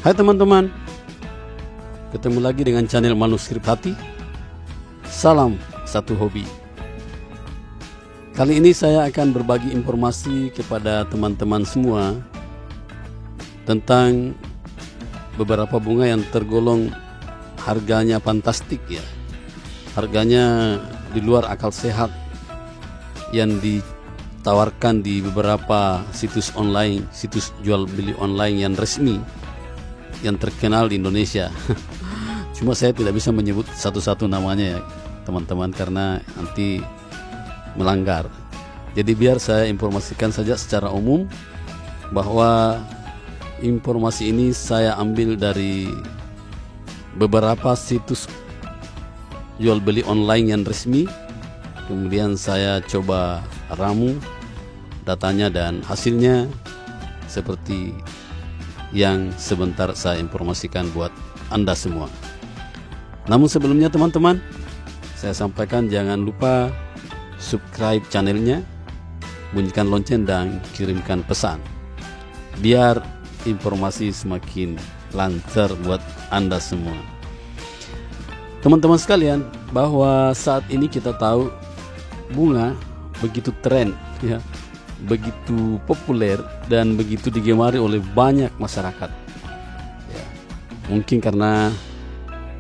Hai teman-teman, ketemu lagi dengan channel Manuskrip Hati. Salam satu hobi. Kali ini saya akan berbagi informasi kepada teman-teman semua tentang beberapa bunga yang tergolong harganya fantastik ya. Harganya di luar akal sehat yang ditawarkan di beberapa situs online, situs jual beli online yang resmi, yang terkenal di Indonesia. Cuma saya tidak bisa menyebut satu-satu namanya ya teman-teman, karena nanti melanggar. Jadi biar saya informasikan saja secara umum bahwa informasi ini saya ambil dari beberapa situs jual beli online yang resmi. Kemudian saya coba ramu datanya dan hasilnya seperti yang sebentar saya informasikan buat Anda semua. Namun sebelumnya teman-teman, saya sampaikan jangan lupa subscribe channelnya, bunyikan lonceng dan kirimkan pesan biar informasi semakin lancar buat Anda semua. Teman-teman sekalian, bahwa saat ini kita tahu bunga begitu tren ya, begitu populer dan begitu digemari oleh banyak masyarakat ya. Mungkin karena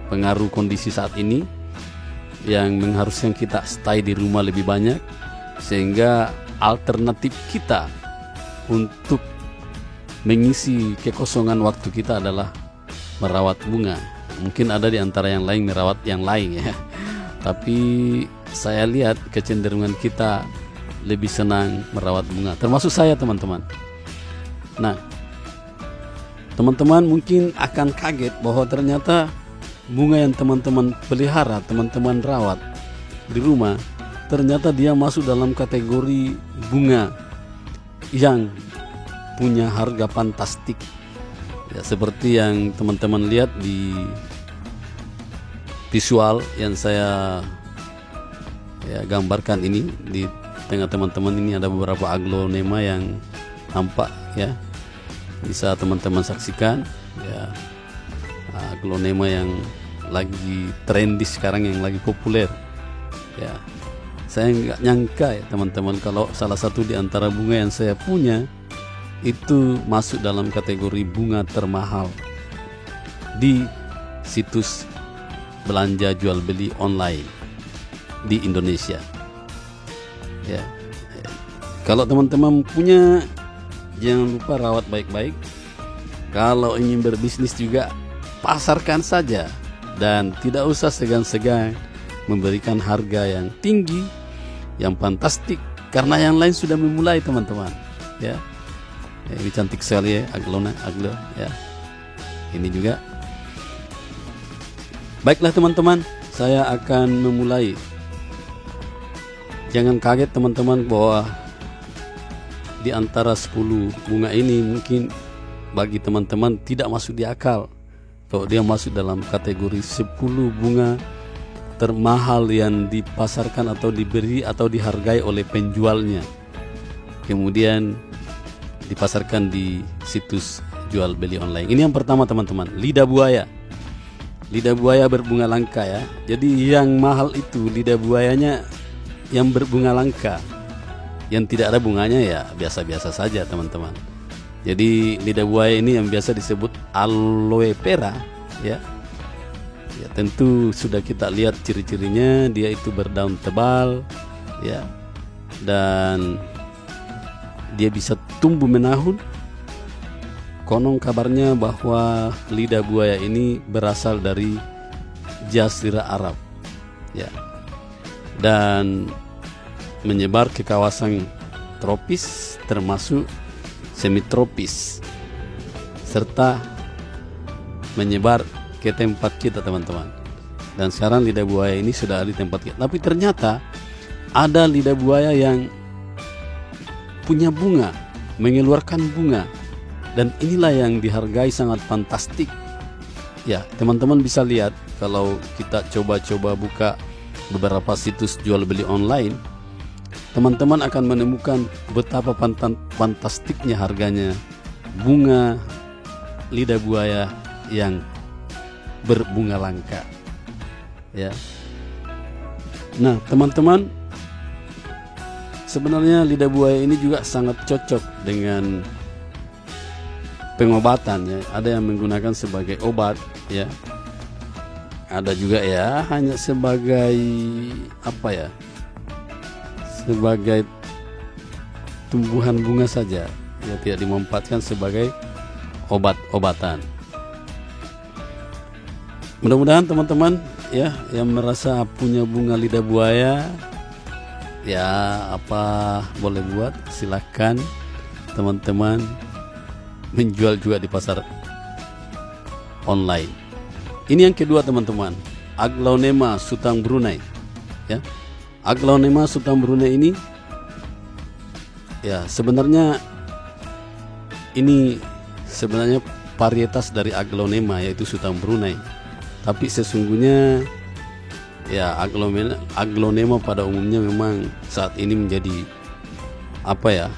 pengaruh kondisi saat ini yang mengharuskan kita stay di rumah lebih banyak, sehingga alternatif kita untuk mengisi kekosongan waktu kita adalah merawat bunga. Mungkin ada di antara yang lain merawat yang lain ya, tapi saya lihat kecenderungan kita lebih senang merawat bunga, termasuk saya teman-teman. Nah, teman-teman mungkin akan kaget bahwa ternyata bunga yang teman-teman pelihara, teman-teman rawat di rumah, ternyata dia masuk dalam kategori bunga yang punya harga fantastik ya, seperti yang teman-teman lihat di visual yang saya gambarkan ini. Di tengah teman-teman ini ada beberapa aglonema yang nampak ya, bisa teman-teman saksikan ya, aglonema yang lagi trendy sekarang, yang lagi populer ya. Saya nggak nyangka ya teman-teman, kalau salah satu di antara bunga yang saya punya itu masuk dalam kategori bunga termahal di situs belanja jual beli online di Indonesia ya. Kalau teman-teman punya, jangan lupa rawat baik-baik. Kalau ingin berbisnis juga, pasarkan saja dan tidak usah segan-segan memberikan harga yang tinggi, yang fantastik, karena yang lain sudah memulai teman-teman ya. Ini cantik sekali ya, aglo ya. Ini juga. Baiklah teman-teman, saya akan memulai. Jangan kaget teman-teman bahwa di antara 10 bunga ini mungkin bagi teman-teman tidak masuk di akal kalau dia masuk dalam kategori 10 bunga termahal yang dipasarkan atau diberi atau dihargai oleh penjualnya, kemudian dipasarkan di situs jual beli online. Ini yang pertama teman-teman, lidah buaya. Lidah buaya berbunga langka ya. Jadi yang mahal itu lidah buayanya yang berbunga langka. Yang tidak ada bunganya ya biasa-biasa saja teman-teman. Jadi lidah buaya ini yang biasa disebut aloe vera ya. Ya tentu sudah kita lihat ciri-cirinya, dia itu berdaun tebal ya, dan dia bisa tumbuh menahun. Konon kabarnya bahwa lidah buaya ini berasal dari Jazirah Arab ya, dan menyebar ke kawasan tropis termasuk semitropis, serta menyebar ke tempat kita teman-teman. Dan sekarang lidah buaya ini sudah ada di tempat kita. Tapi ternyata ada lidah buaya yang punya bunga, mengeluarkan bunga, dan inilah yang dihargai sangat fantastik ya. Teman-teman bisa lihat kalau kita coba-coba buka beberapa situs jual beli online, teman-teman akan menemukan betapa fantastiknya harganya bunga lidah buaya yang berbunga langka. Ya. Nah, teman-teman, sebenarnya lidah buaya ini juga sangat cocok dengan pengobatan ya. Ada yang menggunakan sebagai obat ya. Ada juga ya hanya sebagai apa ya? Sebagai tumbuhan bunga saja. Ya, tidak dimanfaatkan sebagai obat-obatan. Mudah-mudahan teman-teman ya yang merasa punya bunga lidah buaya ya apa boleh buat, silakan teman-teman menjual juga di pasar online. Ini yang kedua teman-teman, Aglaonema Sutang Brunei ya. Aglaonema Sutang Brunei ini ya sebenarnya varietas dari Aglaonema, yaitu Sutang Brunei. Tapi sesungguhnya ya Aglaonema pada umumnya memang saat ini menjadi apa ya,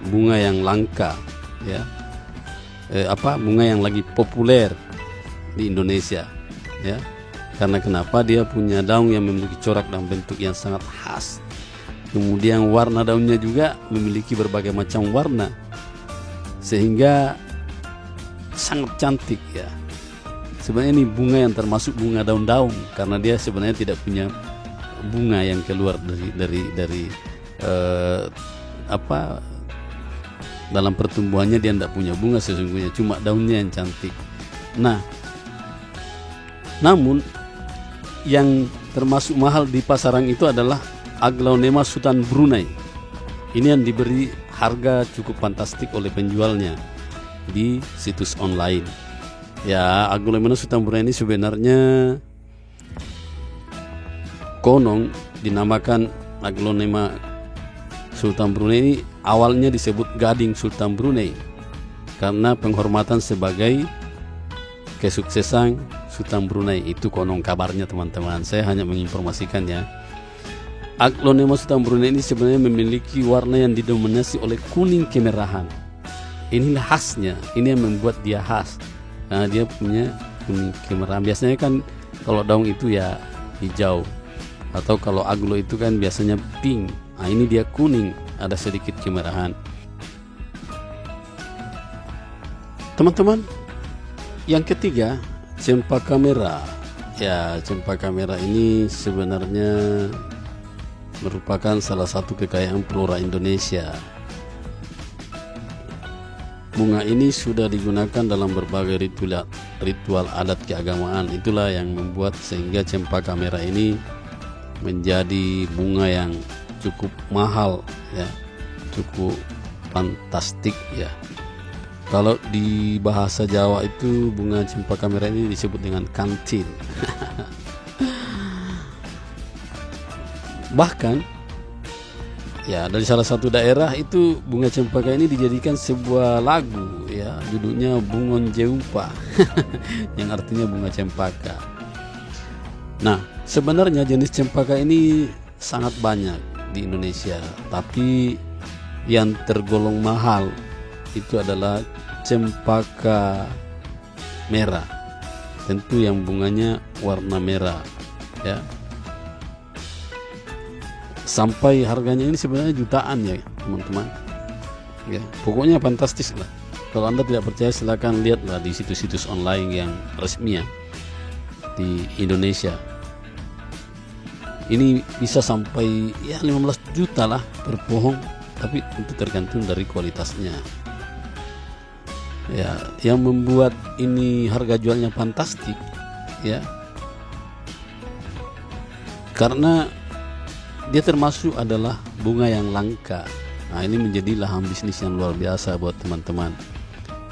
bunga yang langka ya, bunga yang lagi populer di Indonesia ya. Karena kenapa? Dia punya daun yang memiliki corak dan bentuk yang sangat khas. Kemudian warna daunnya juga memiliki berbagai macam warna, sehingga sangat cantik ya. Sebenarnya ini bunga yang termasuk bunga daun-daun, karena dia sebenarnya tidak punya bunga yang keluar dari dalam pertumbuhannya dia tidak punya bunga sesungguhnya, cuma daunnya yang cantik. Nah, namun yang termasuk mahal di pasaran itu adalah Aglaonema Sutang Brunei. Ini yang diberi harga cukup fantastik oleh penjualnya di situs online. Ya, Aglaonema Sutang Brunei ini sebenarnya konon dinamakan Aglaonema Sutang Brunei ini awalnya disebut Gading Sultan Brunei karena penghormatan sebagai kesuksesan Sultan Brunei. Itu konon kabarnya teman-teman, saya hanya menginformasikannya. Aglaonema Sutang Brunei ini sebenarnya memiliki warna yang didominasi oleh kuning kemerahan. Inilah khasnya, ini yang membuat dia khas. Nah, dia punya kuning kemerahan. Biasanya kan kalau daun itu ya hijau, atau kalau aglo itu kan biasanya pink. Nah, ini dia kuning, ada sedikit kemerahan. Teman-teman, yang ketiga, cempaka merah. Ya, cempaka merah ini sebenarnya merupakan salah satu kekayaan flora Indonesia. Bunga ini sudah digunakan dalam berbagai ritual adat keagamaan. Itulah yang membuat sehingga cempaka merah ini menjadi bunga yang cukup mahal ya, cukup fantastik ya. Kalau di bahasa Jawa itu bunga cempaka merah ini disebut dengan kantil. Bahkan ya dari salah satu daerah itu bunga cempaka ini dijadikan sebuah lagu ya, judulnya Bungon Jeupa yang artinya bunga cempaka. Nah, sebenarnya jenis cempaka ini sangat banyak di Indonesia, tapi yang tergolong mahal itu adalah cempaka merah. Tentu yang bunganya warna merah ya. Sampai harganya ini sebenarnya jutaan ya teman-teman ya, pokoknya fantastis lah. Kalau Anda tidak percaya silakan lihatlah di situs-situs online yang resmi ya di Indonesia. Ini bisa sampai ya 15 juta lah per pohon, tapi itu tergantung dari kualitasnya ya. Yang membuat ini harga jualnya fantastik ya, karena dia termasuk adalah bunga yang langka. Nah, ini menjadi lahan bisnis yang luar biasa buat teman-teman.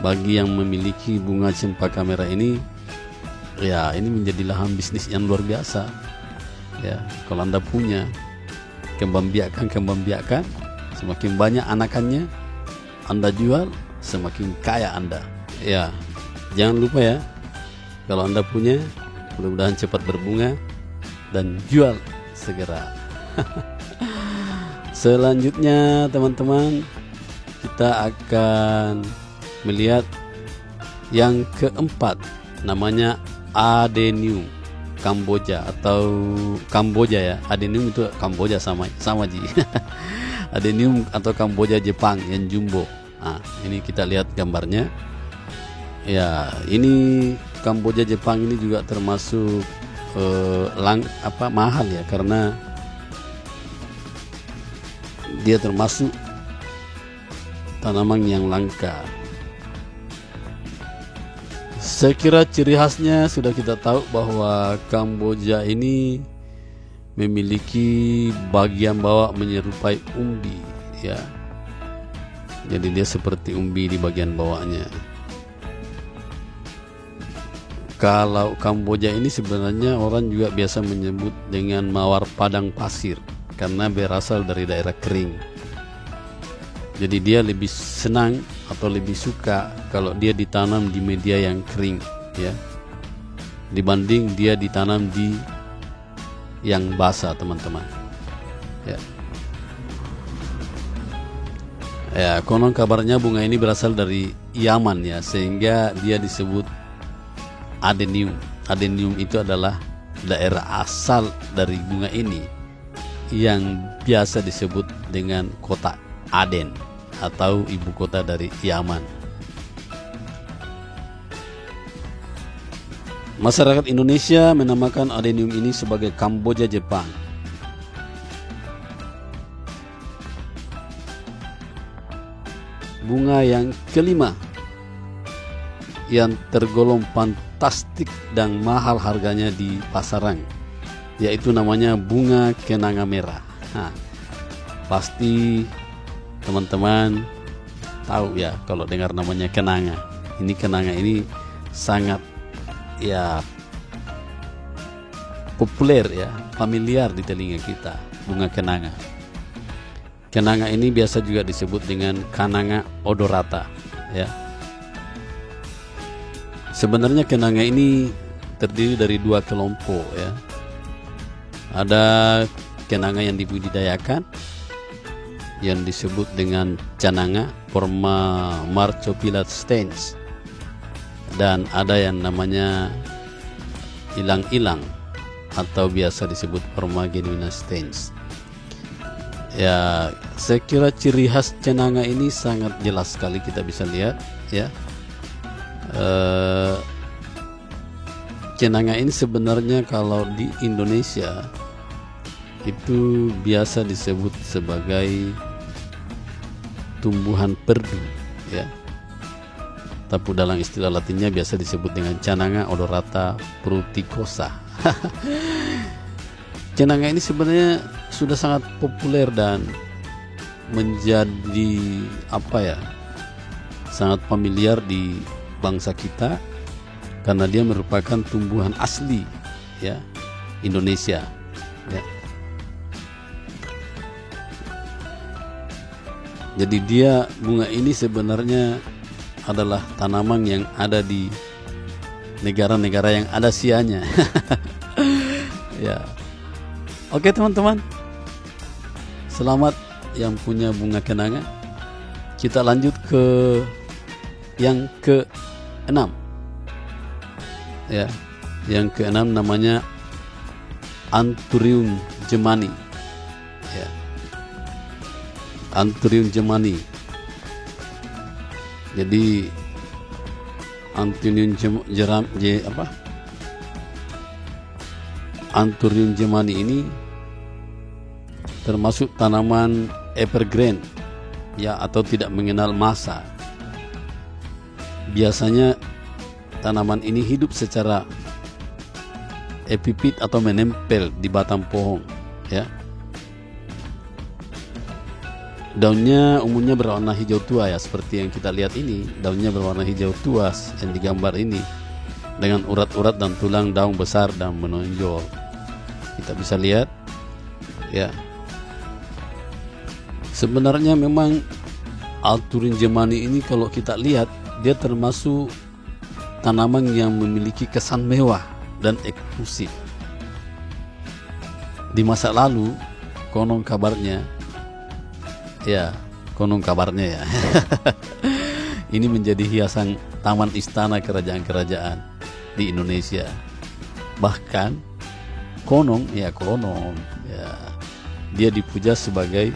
Bagi yang memiliki bunga cempaka merah ini, ya ini menjadi lahan bisnis yang luar biasa. Ya, kalau Anda punya, kembang biakan, semakin banyak anakannya Anda jual, semakin kaya Anda. Ya, jangan lupa ya, kalau Anda punya, mudah-mudahan cepat berbunga dan jual segera. Selanjutnya teman-teman, kita akan melihat Yang keempat namanya Adenium Kamboja atau Kamboja ya. Adenium itu Kamboja sama ji. Adenium atau Kamboja Jepang yang jumbo. Nah, ini kita lihat gambarnya. Ya, ini Kamboja Jepang ini juga termasuk mahal ya, karena dia termasuk tanaman yang langka. Saya kira ciri khasnya sudah kita tahu bahwa Kamboja ini memiliki bagian bawah menyerupai umbi ya. Jadi dia seperti umbi di bagian bawahnya. Kalau Kamboja ini sebenarnya orang juga biasa menyebut dengan mawar padang pasir karena berasal dari daerah kering. Jadi dia lebih senang atau lebih suka kalau dia ditanam di media yang kering ya, dibanding dia ditanam di yang basah, teman-teman. Ya, konon kabarnya bunga ini berasal dari Yaman ya, sehingga dia disebut Adenium. Adenium itu adalah daerah asal dari bunga ini yang biasa disebut dengan kota Aden atau ibu kota dari Yaman. Masyarakat Indonesia menamakan Adenium ini sebagai Kamboja Jepang. Bunga yang kelima yang tergolong fantastik dan mahal harganya di pasaran, yaitu namanya bunga kenanga merah. Nah, pasti teman-teman tahu ya kalau dengar namanya kenanga. Ini kenanga ini sangat ya populer ya, familiar di telinga kita, bunga kenanga. Kenanga ini biasa juga disebut dengan Cananga odorata ya. Sebenarnya kenanga ini terdiri dari dua kelompok ya. Ada kenanga yang dibudidayakan yang disebut dengan cananga forma Marcophylla stans, dan ada yang namanya ilang-ilang atau biasa disebut forma genuina stans. Ya, saya kira ciri khas cananga ini sangat jelas sekali kita bisa lihat ya. Cananga ini sebenarnya kalau di Indonesia itu biasa disebut sebagai tumbuhan perdu ya. Tapi dalam istilah latinnya biasa disebut dengan Cananga odorata fruticosa. Cananga ini sebenarnya sudah sangat populer dan menjadi sangat familiar di bangsa kita karena dia merupakan tumbuhan asli ya Indonesia ya. Jadi dia bunga ini sebenarnya adalah tanaman yang ada di negara-negara yang ada sianya. Ya. Oke teman-teman, selamat yang punya bunga kenanga. Kita lanjut ke yang ke-6 ya. Yang ke-6 namanya Anthurium jemani ya. Anthurium jemani. Jadi Anthurium Anthurium jemani ini termasuk tanaman evergreen ya, atau tidak mengenal masa. Biasanya tanaman ini hidup secara epifit atau menempel di batang pohon ya. Daunnya umumnya berwarna hijau tua ya, seperti yang kita lihat ini. Daunnya berwarna hijau tua yang digambar ini, dengan urat-urat dan tulang daun besar dan menonjol. Kita bisa lihat ya. Sebenarnya memang Anthurium jemani ini kalau kita lihat, dia termasuk tanaman yang memiliki kesan mewah dan eksklusif. Di masa lalu konon kabarnya ya, ini menjadi hiasan taman istana kerajaan-kerajaan di Indonesia. Bahkan konon ya, dia dipuja sebagai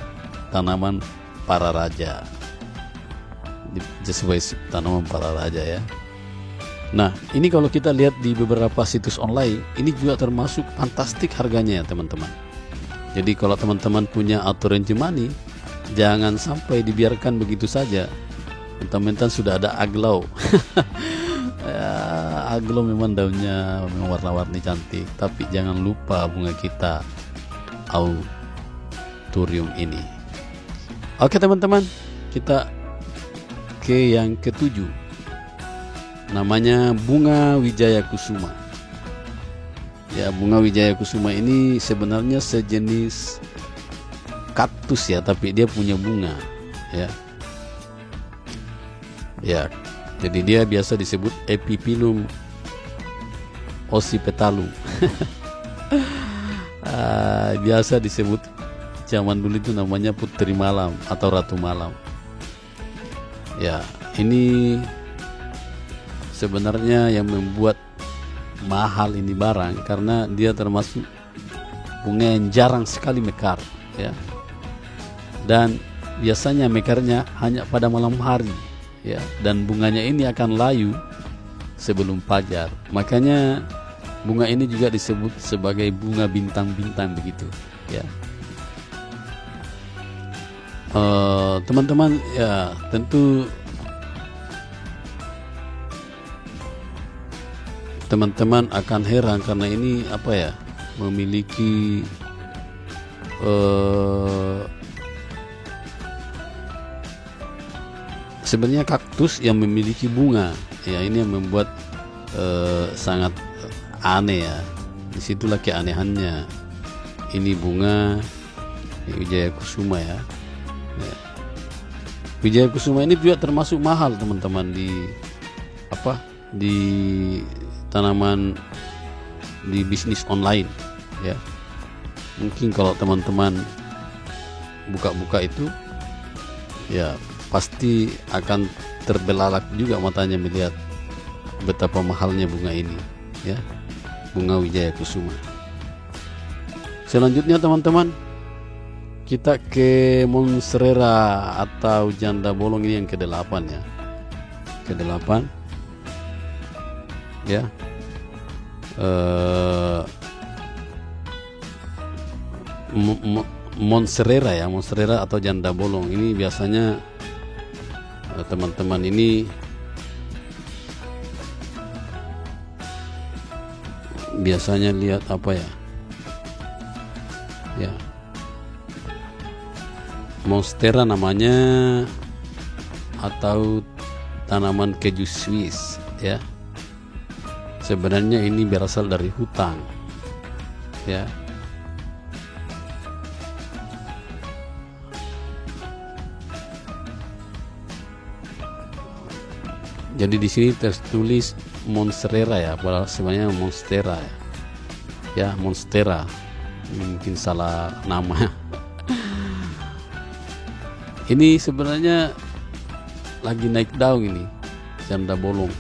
tanaman para raja. Sebagai tanaman para raja ya. Nah, ini kalau kita lihat di beberapa situs online, ini juga termasuk fantastik harganya ya teman-teman. Jadi kalau teman-teman punya orange money, jangan sampai dibiarkan begitu saja. Mentang-mentang sudah ada aglow. Ya, aglow memang daunnya memang warna-warni cantik, tapi jangan lupa bunga kita autorium ini. Oke teman-teman, kita ke yang ketujuh. Namanya bunga Wijaya Kusuma. Ya, bunga Wijaya Kusuma ini sebenarnya sejenis kaktus ya, tapi dia punya bunga ya. Ya, jadi dia biasa disebut Epiphyllum oxypetalum. Biasa disebut zaman dulu itu namanya putri malam atau ratu malam. Ya, ini sebenarnya yang membuat mahal ini barang karena dia termasuk bunga yang jarang sekali mekar ya. Dan biasanya mekarnya hanya pada malam hari ya, dan bunganya ini akan layu sebelum fajar. Makanya bunga ini juga disebut sebagai bunga bintang-bintang begitu ya. Teman-teman ya, tentu teman-teman akan heran karena ini apa ya, memiliki sebenarnya kaktus yang memiliki bunga ya. Ini yang membuat sangat aneh ya. Disitulah keanehannya. Ini bunga Wijaya Kusuma ya. Wijaya Kusuma ini juga termasuk mahal teman-teman di tanaman di bisnis online ya. Mungkin kalau teman-teman buka-buka itu ya, pasti akan terbelalak juga matanya melihat betapa mahalnya bunga ini ya, bunga Wijaya Kusuma. Selanjutnya teman-teman, kita ke Monstera atau janda bolong, ini yang ke-8 ya. Ke-8 ya. Monstera ya, Monstera atau janda bolong ini biasanya teman-teman ini biasanya lihat apa ya, ya Monstera namanya, atau tanaman keju Swiss ya. Sebenarnya ini berasal dari hutan ya. Jadi di sini tertulis Monstera ya, padahal sebenarnya Monstera ya. Ya, Monstera. Mungkin salah nama. Ini sebenarnya lagi naik daun ini, janda bolong.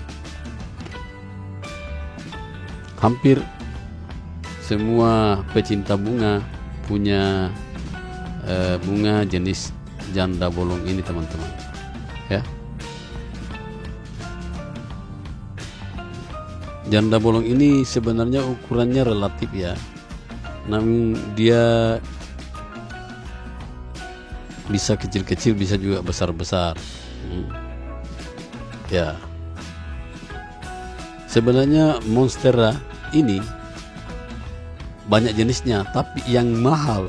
Hampir semua pecinta bunga punya bunga jenis janda bolong ini teman-teman ya. Janda bolong ini sebenarnya ukurannya relatif ya, namun dia bisa kecil-kecil, bisa juga besar-besar ya. Sebenarnya Monstera ini banyak jenisnya, tapi yang mahal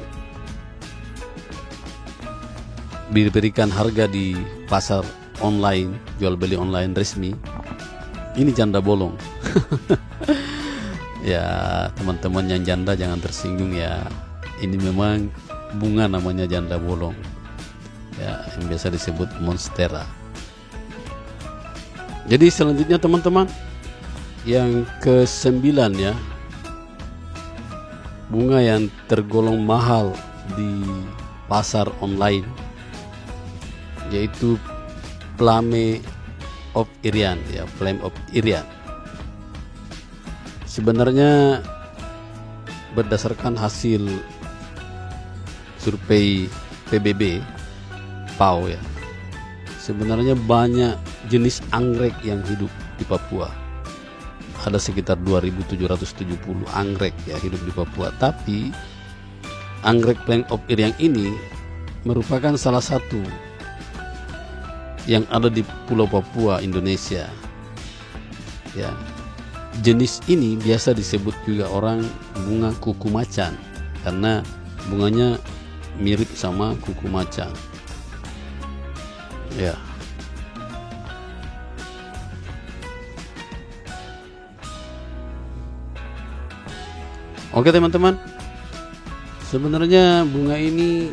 diberikan harga di pasar online, jual beli online resmi, ini janda bolong. Ya teman-teman yang janda jangan tersinggung ya, ini memang bunga namanya janda bolong ya, yang biasa disebut Monstera. Jadi selanjutnya teman-teman, yang ke-9 ya, bunga yang tergolong mahal di pasar online, yaitu Plame of Irian ya, Flame of Irian. Sebenarnya berdasarkan hasil survei PBB PAU ya, sebenarnya banyak jenis anggrek yang hidup di Papua. Ada sekitar 2.770 anggrek ya hidup di Papua. Tapi anggrek Flame of Irian ini merupakan salah satu yang ada di Pulau Papua, Indonesia. Ya, jenis ini biasa disebut juga orang bunga kuku macan karena bunganya mirip sama kuku macan. Ya. Oke teman-teman, sebenarnya bunga ini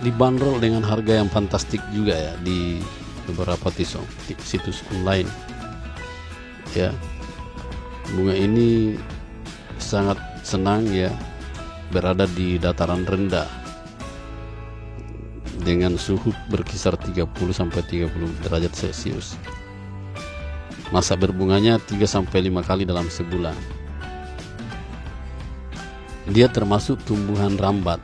dibanderol dengan harga yang fantastik juga ya di beberapa situs online ya. Bunga ini sangat senang ya berada di dataran rendah dengan suhu berkisar 30 sampai 30 derajat Celcius. Masa berbunganya 3 sampai 5 kali dalam sebulan. Dia termasuk tumbuhan rambat.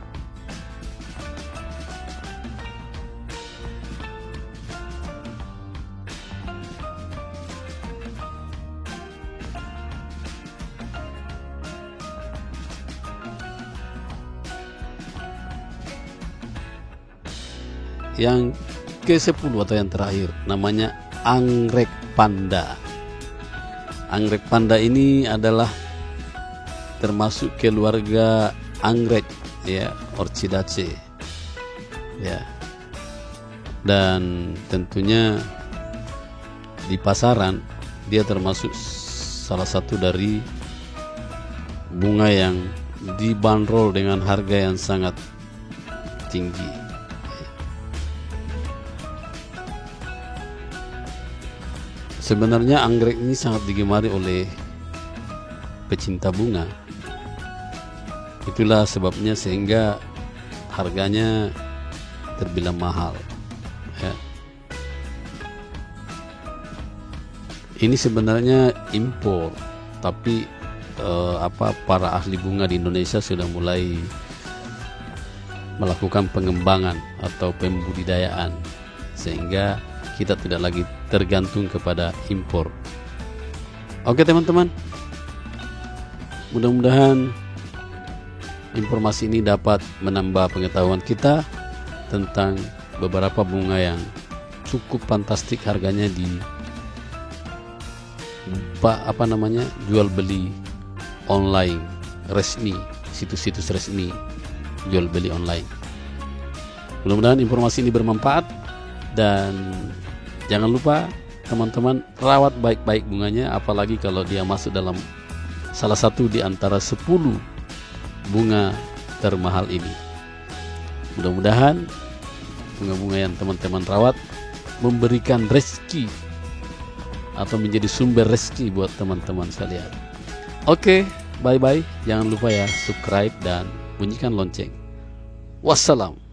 Yang ke-10 atau yang terakhir namanya anggrek panda. Anggrek panda ini adalah termasuk keluarga anggrek ya, Orchidaceae ya. Dan tentunya di pasaran dia termasuk salah satu dari bunga yang dibanderol dengan harga yang sangat tinggi. Sebenarnya anggrek ini sangat digemari oleh pecinta bunga. Itulah sebabnya sehingga harganya terbilang mahal ya. Ini sebenarnya impor, tapi para ahli bunga di Indonesia sudah mulai melakukan pengembangan atau pembudidayaan sehingga kita tidak lagi tergantung kepada impor. Oke teman-teman, mudah-mudahan informasi ini dapat menambah pengetahuan kita tentang beberapa bunga yang cukup fantastik harganya di jual beli online resmi, situs-situs resmi jual beli online. Mudah-mudahan informasi ini bermanfaat dan jangan lupa teman-teman rawat baik-baik bunganya, apalagi kalau dia masuk dalam salah satu di antara 10 bunga termahal ini. Mudah-mudahan bunga-bunga yang teman-teman rawat memberikan rezeki atau menjadi sumber rezeki buat teman-teman sekalian. Oke, bye-bye. Jangan lupa ya subscribe dan bunyikan lonceng. Wassalam.